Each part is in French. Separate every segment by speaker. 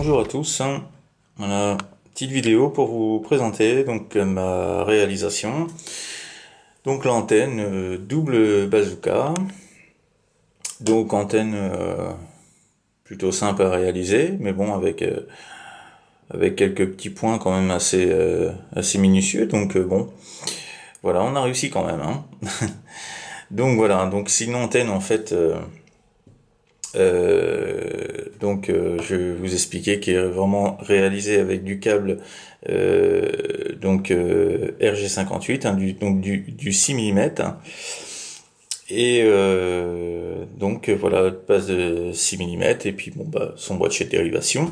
Speaker 1: Bonjour à tous, voilà, petite vidéo pour vous présenter donc ma réalisation. Donc l'antenne double bazooka, donc antenne plutôt simple à réaliser, mais bon avec quelques petits points quand même assez minutieux. Donc bon, voilà, on a réussi quand même, hein. Donc voilà, donc c'est une antenne en fait. Je vais vous expliquer qui est vraiment réalisé avec du câble RG58, hein, du 6 mm, hein. Et voilà, base de 6 mm, et puis bon bah son boîtier de dérivation,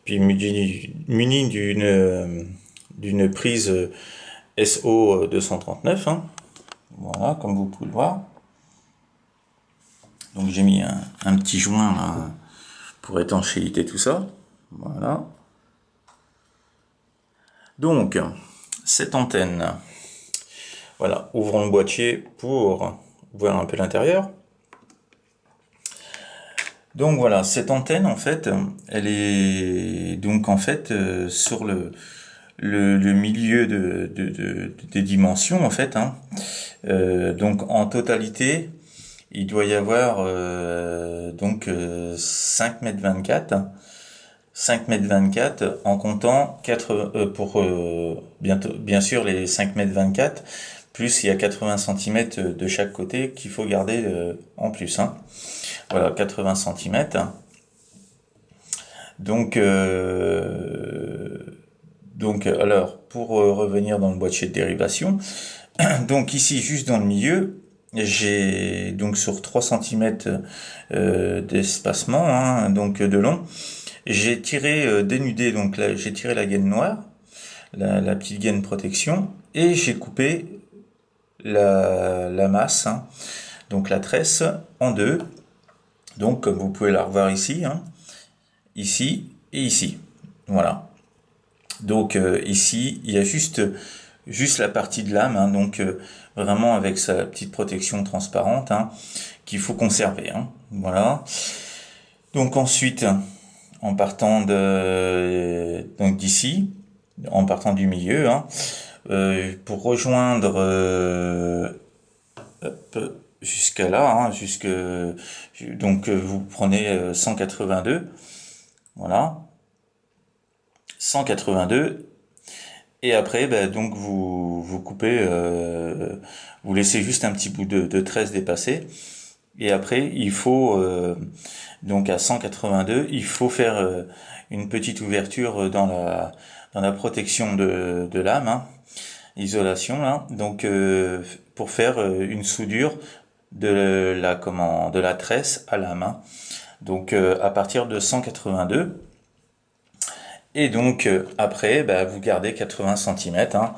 Speaker 1: puis muni d'une prise SO 239, hein. Voilà, comme vous pouvez le voir. Donc j'ai mis un petit joint là, pour étanchéité tout ça. Voilà. Donc, cette antenne, voilà, ouvrons le boîtier pour voir un peu l'intérieur. Donc voilà, cette antenne en fait, elle est donc en fait sur le milieu des dimensions en fait, hein. Donc en totalité, il doit y avoir 5,24 m. 5,24 m en comptant 4 pour bien sûr les 5,24 m, plus il y a 80 cm de chaque côté qu'il faut garder en plus, hein. Voilà, 80 cm. Donc alors pour revenir dans le boîtier de dérivation, donc ici juste dans le milieu, j'ai donc sur 3 cm d'espacement, hein, donc de long, j'ai tiré, dénudé, donc là j'ai tiré la gaine noire, la petite gaine protection, et j'ai coupé la masse, hein, donc la tresse en deux, donc comme vous pouvez la revoir ici, hein, ici et ici, voilà. Donc ici il y a juste la partie de lame, hein, donc vraiment avec sa petite protection transparente, hein, qu'il faut conserver, hein, voilà. Donc ensuite, en partant d'ici, en partant du milieu, hein, pour rejoindre jusqu'à là, hein, donc vous prenez 182, voilà, 182, et après donc vous coupez, vous laissez juste un petit bout de tresse dépasser, et après il faut donc à 182, il faut faire une petite ouverture dans la protection de lame, hein, isolation là, donc pour faire une soudure de la tresse à lame, hein. Donc à partir de 182, et donc après vous gardez 80 cm, hein,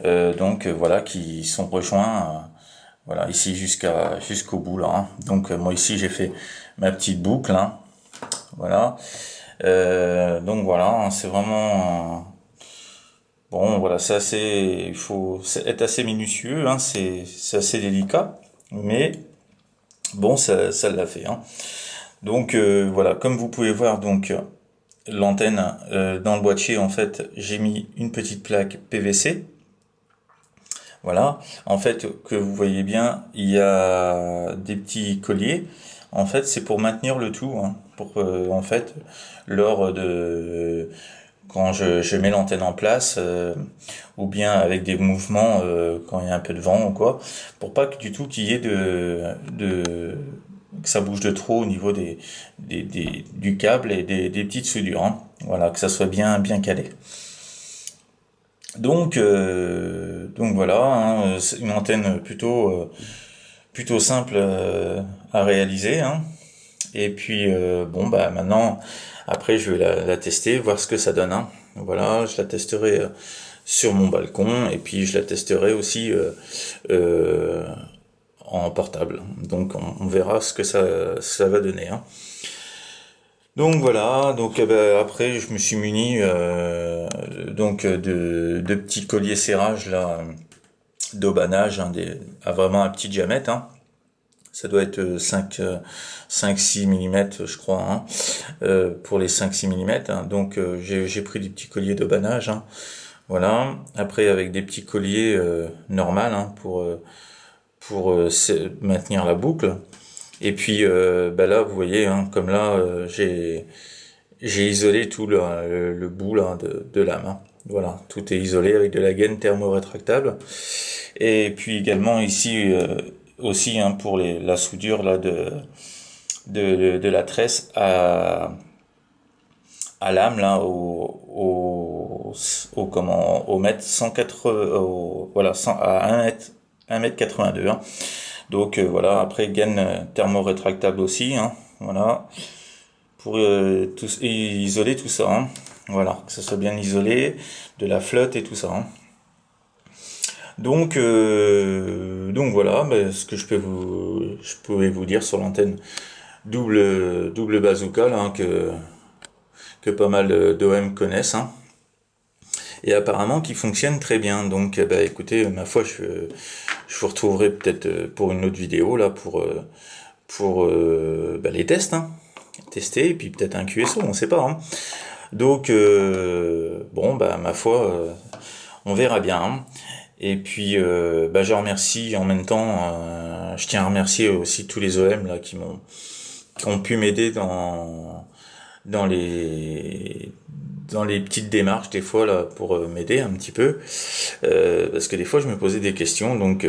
Speaker 1: voilà, qui sont rejoints voilà, ici jusqu'au bout là, hein. Donc moi ici j'ai fait ma petite boucle, hein, voilà. Donc voilà, hein, c'est vraiment bon, voilà, il faut être assez minutieux, hein, c'est assez délicat, mais bon, ça l'a fait, hein. Donc voilà, comme vous pouvez voir, donc l'antenne dans le boîtier, en fait, j'ai mis une petite plaque PVC. Voilà, en fait, que vous voyez bien, il y a des petits colliers. En fait, c'est pour maintenir le tout, hein, pour en fait, lors de quand je mets l'antenne en place, ou bien avec des mouvements quand il y a un peu de vent ou quoi, pour pas que du tout qu'il y ait que ça bouge de trop au niveau du câble et des petites soudures, hein. Voilà, que ça soit bien calé. Donc voilà, hein, c'est une antenne plutôt simple à réaliser, hein. Et puis bon bah maintenant, après je vais la tester, voir ce que ça donne, hein. Voilà, je la testerai sur mon balcon, et puis je la testerai aussi en portable. Donc on verra ce que ça va donner, hein. Donc voilà, donc après je me suis muni de petits colliers serrage là, d'aubanage, hein, à vraiment un petit diamètre, hein. Ça doit être 5-6 mm, je crois, hein, pour les 5-6 mm. Hein. Donc j'ai pris des petits colliers de banage. Hein. Voilà. Après avec des petits colliers normales hein, pour maintenir la boucle. Et puis bah là, vous voyez, hein, comme là, j'ai isolé tout le bout là de lame. Hein. Voilà, tout est isolé avec de la gaine thermorétractable. Et puis également ici aussi hein, pour la soudure là de la tresse à lame là au mètre 180 voilà 100, à 1 mètre 82 hein. Donc voilà, après gaine thermorétractable aussi hein, voilà pour isoler tout ça hein. Voilà, que ça soit bien isolé de la flotte et tout ça hein. Donc voilà, ben, ce que je pouvais vous dire sur l'antenne double bazooka là, hein, que pas mal d'OM connaissent hein, et apparemment qui fonctionne très bien. Donc bah écoutez, ma foi, je vous retrouverai peut-être pour une autre vidéo là pour bah, les tests, hein, tester et puis peut-être un QSO, on sait pas. Hein. Donc bon bah ma foi, on verra bien. Hein. Et puis bah, je remercie en même temps, je tiens à remercier aussi tous les OM là qui ont pu m'aider dans les petites démarches des fois là pour m'aider un petit peu parce que des fois je me posais des questions donc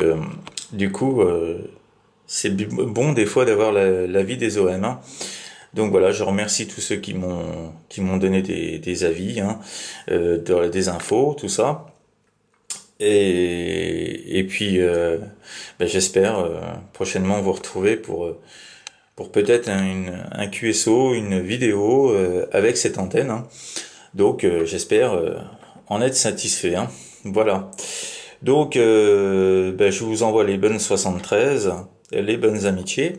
Speaker 1: du coup c'est bon des fois d'avoir l'avis des OM hein. Donc voilà, je remercie tous ceux qui m'ont donné des avis hein, des infos, tout ça. Et puis ben, j'espère prochainement vous retrouver pour peut-être un QSO, une vidéo avec cette antenne. Hein. Donc j'espère en être satisfait. Hein. Voilà. Donc ben, je vous envoie les bonnes 73, les bonnes amitiés.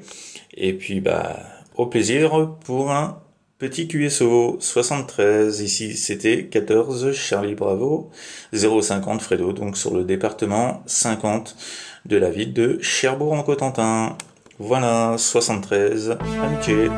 Speaker 1: Et puis bah au plaisir pour un petit QSO 73. Ici c'était 14 Charlie Bravo 050 Fredo. Donc sur le département 50 de la ville de Cherbourg en Cotentin. Voilà, 73, amitié.